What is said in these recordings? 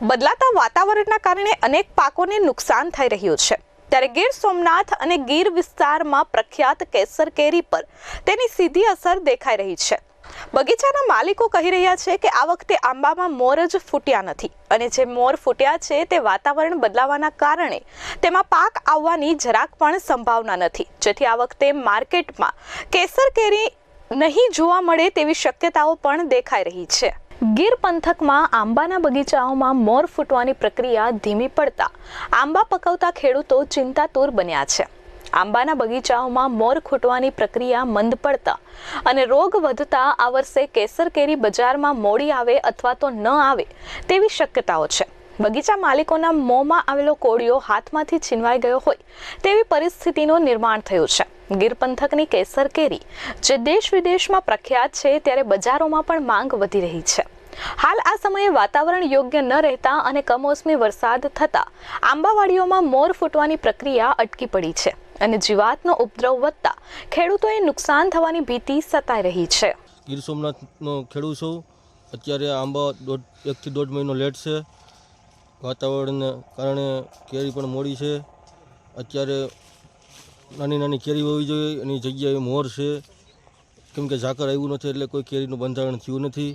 બદલાતા વાતાવરણના કારણે અનેક પાકોને નુકસાન થઈ રહ્યું છે, ત્યારે ગીર સોમનાથ અને ગીર વિસ્તારમાં પ્રખ્યાત કેસર કેરી પર તેની સીધી અસર દેખાઈ રહી છે। બગીચાના માલિકો કહી રહ્યા છે કે આ વખતે આંબામાં મોર જ ફૂટ્યા નથી અને જે મોર ફૂટ્યા છે તે વાતાવરણ બદલાવાના કારણે તેમાં પાક આવવાની જરાક પણ સંભાવના નથી, જેથી આ વખતે માર્કેટમાં કેસર કેરી નહીં જોવા મળે તેવી શક્યતાઓ પણ દેખાઈ રહી છે। ગીર પંથકમાં આંબાના બગીચાઓમાં મોર ફૂટવાની પ્રક્રિયા ધીમી પડતા આંબા પકવતા ખેડૂતો ચિંતાતુર બન્યા છે। આંબાના બગીચાઓમાં મોર ફૂટવાની પ્રક્રિયા મંદ પડતા અને રોગ વધતા આ વર્ષે કેસર કેરી બજારમાં મોડી આવે અથવા તો ન આવે તેવી શક્યતાઓ છે। બગીચા માલિકોના મોંમાં આવેલો કોળિયો હાથમાંથી છીનવાઈ ગયો હોય તેવી પરિસ્થિતિનું નિર્માણ થયું છે। ગીર પંથકની કેસર કેરી જે દેશ વિદેશમાં પ્રખ્યાત છે, ત્યારે બજારોમાં પણ માંગ વધી રહી છે। હાલ આ સમયે વાતાવરણ યોગ્ય ન રહેતા અને કમોસમી વરસાદ થતા આંબાવાડીઓમાં મોર ફૂટવાની પ્રક્રિયા અટકી પડી છે અને જીવાતનો ઉપદ્રવ વધતા ખેડૂતોએ નુકસાન થવાની ભીતિ સતાઈ રહી છે। ગીર સોમનાથનો ખેડૂત છું। અત્યારે આંબા 1 થી 1.5 મહિનો લેટ છે। વાતાવરણને કારણે કેરી પણ મોડી છે। અત્યારે નાની કેરી હોવી જોઈએ એની જગ્યાએ મોર છે, કેમ કે ઝાકળ આવ્યું નથી એટલે કોઈ કેરીનું બંધારણ થયું નથી।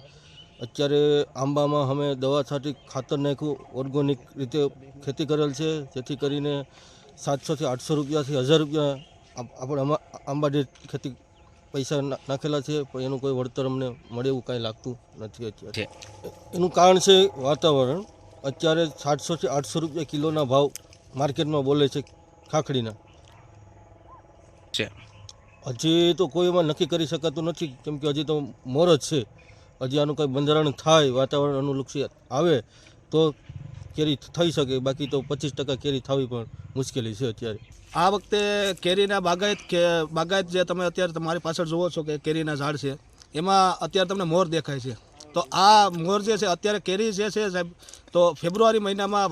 અત્યારે આંબામાં અમે દવા છાંટી ખાતર નાખ્યું, ઓર્ગોનિક રીતે ખેતી કરેલ છે, જેથી કરીને 700 થી 800 રૂપિયાથી 1000 રૂપિયા આપણે આંબા દીઠ ખેતી પૈસા નાખેલા છે, પણ એનું કોઈ વળતર અમને મળે એવું કાંઈ લાગતું નથી। અત્યારે એનું કારણ છે વાતાવરણ। અત્યારે 700 થી 800 રૂપિયા કિલોના ભાવ માર્કેટમાં બોલે છે ખાખડીના। હજી તો કોઈ એમાં નક્કી કરી શકાતું નથી, કેમ કે હજી તો મોર જ છે। હજી આનું કંઈ બંધારણ થાય, વાતાવરણ અનુલક્ષી આવે તો કેરી થઈ શકે, બાકી તો 25% કેરી થવી પણ મુશ્કેલી છે। અત્યારે આ વખતે કેરીના બાગાયત જે તમે અત્યારે તમારી પાછળ જુઓ છો કે કેરીના ઝાડ છે, એમાં અત્યારે તમને મોર દેખાય છે। તો આ મોર જે છે અત્યારે કેરી જે છે સાહેબ, તો ફેબ્રુઆરી મહિનામાં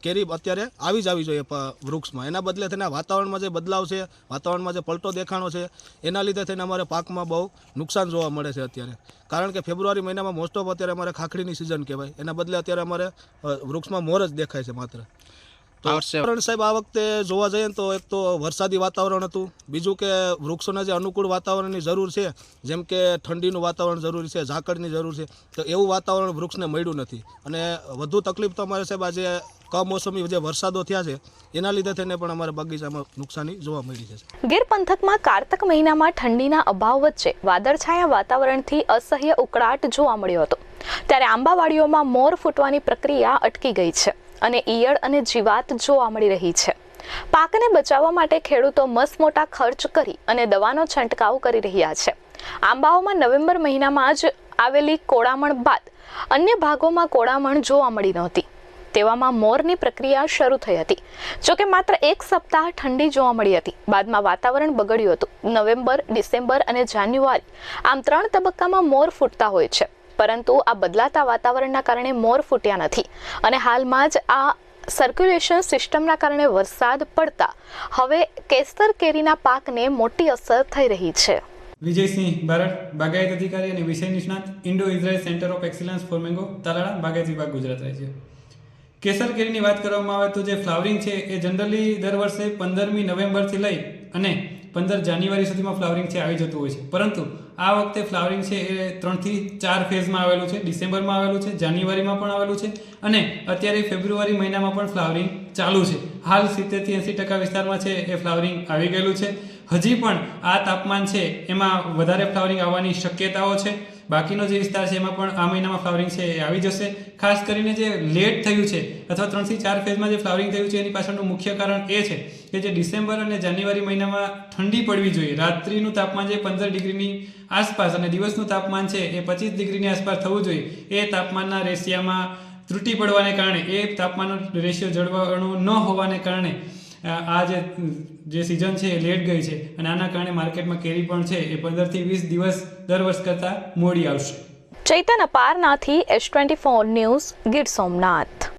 કેરી અત્યારે આવી જોઈએ વૃક્ષમાં, એના બદલે થઈને વાતાવરણમાં જે બદલાવ છે, વાતાવરણમાં જે પલટો દેખાણો છે, એના લીધે થઈને અમારે પાકમાં બહુ નુકસાન જોવા મળે છે અત્યારે। કારણ કે ફેબ્રુઆરી મહિનામાં મોસ્ટ ઓફ અત્યારે અમારે ખાખડીની સિઝન કહેવાય, એના બદલે અત્યારે અમારે વૃક્ષમાં મોર જ દેખાય છે માત્ર। તો વાતાવરણ સાહેબ આ વખતે જોવા જઈએ તો એક તો વરસાદી વાતાવરણ હતું, બીજું કે વૃક્ષોના જે અનુકૂળ વાતાવરણની જરૂર છે, જેમ કે ઠંડીનું વાતાવરણ જરૂરી છે, ઝાકળની જરૂર છે, તો એવું વાતાવરણ વૃક્ષને મળ્યું નથી। અને વધુ તકલીફ તો અમારે સાહેબ આજે કમોસમી જે વરસાદો થયા છે એના લીધે થઈને પણ અમારે બગીચામાં નુકસાની જોવા મળી છે। ગીર પંથકમાં કાર્તક મહિનામાં ઠંડીના અભાવ વચ્ચે વાદળછાયા વાતાવરણથી અસહ્ય ઉકળાટ જોવા મળ્યો હતો, ત્યારે આંબાવાડીઓમાં મોર ફૂટવાની પ્રક્રિયા અટકી ગઈ છે અને ઈયળ અને જીવાત જોવા મળી રહી છે। પાકને બચાવવા માટે ખેડૂતો મસમોટા ખર્ચ કરી અને દવાનો છંટકાવ કરી રહ્યા છે। આંબાઓમાં નવેમ્બર મહિનામાં જ આવેલી કોડામણ બાદ અન્ય ભાગોમાં કોડામણ જોવા મળી નહોતી, તેવામાં મોરની પ્રક્રિયા શરૂ થઈ હતી। જોકે માત્ર 1 સપ્તાહ ઠંડી જોવા મળી હતી, બાદમાં વાતાવરણ બગડ્યું હતું। નવેમ્બર, ડિસેમ્બર અને જાન્યુઆરી આમ 3 તબક્કામાં મોર ફૂટતા હોય છે, પરંતુ આ બદલાતા વાતાવરણના કારણે મોર ફૂટ્યા નથી અને હાલમાં જ આ સર્ક્યુલેશન સિસ્ટમના કારણે વરસાદ પડતા હવે કેસર કેરીના પાકને મોટી અસર થઈ રહી છે। વિજયસિંહ બારડ, બાગાયત અધિકારી અને વિષય નિષ્ણાત, Indo Israel centre of excellence for mango, Talala, બાગાયત વિભાગ, ગુજરાત રાજ્ય। કેસર કેરીની વાત કરવામાં આવે તો જે ફ્લાવરિંગ છે એ જનરલી દર વર્ષે 15મી નવેમ્બરથી લઈ અને 15 જાન્યુઆરી સુધીમાં ફ્લાવરિંગ છે આવી જતું હોય છે, પરંતુ આ વખતે ફ્લાવરિંગ છે એ 3 થી 4 ફેઝમાં આવેલું છે। ડિસેમ્બરમાં આવેલું છે, જાન્યુઆરીમાં પણ આવેલું છે અને અત્યારે ફેબ્રુઆરી મહિનામાં પણ ફ્લાવરિંગ ચાલુ છે। હાલ 70 થી 80% વિસ્તારમાં છે એ ફ્લાવરિંગ આવી ગયેલું છે। હજી પણ આ તાપમાન છે એમાં વધારે ફ્લાવરિંગ આવવાની શક્યતાઓ છે। બાકીનો જે વિસ્તાર છે એમાં પણ આ મહિનામાં ફ્લાવરિંગ છે એ આવી જશે। ખાસ કરીને જે લેટ થયું છે અથવા 3 થી 4 ફેઝમાં જે ફ્લાવરિંગ થયું છે એની પાછળનું મુખ્ય કારણ એ છે કે જે ડિસેમ્બર અને જાન્યુઆરી મહિનામાં ઠંડી પડવી જોઈએ, રાત્રિનું તાપમાન જે 15 ડિગ્રીની આસપાસ અને દિવસનું તાપમાન છે એ 25 ડિગ્રીની આસપાસ થવું જોઈએ, એ તાપમાનના રેશિયામાં ત્રુટિ પડવાને કારણે, એ તાપમાનનો રેશિયો જળવાણું ન હોવાને કારણે આ જે સિઝન છે એ લેટ ગઈ છે અને આના કારણે માર્કેટમાં કેરી પણ છે એ 15 થી 20 દિવસ દર વર્ષ કરતાં મોડી આવશે। Chaitan અપારનાથી S24 news, Gir Somnath.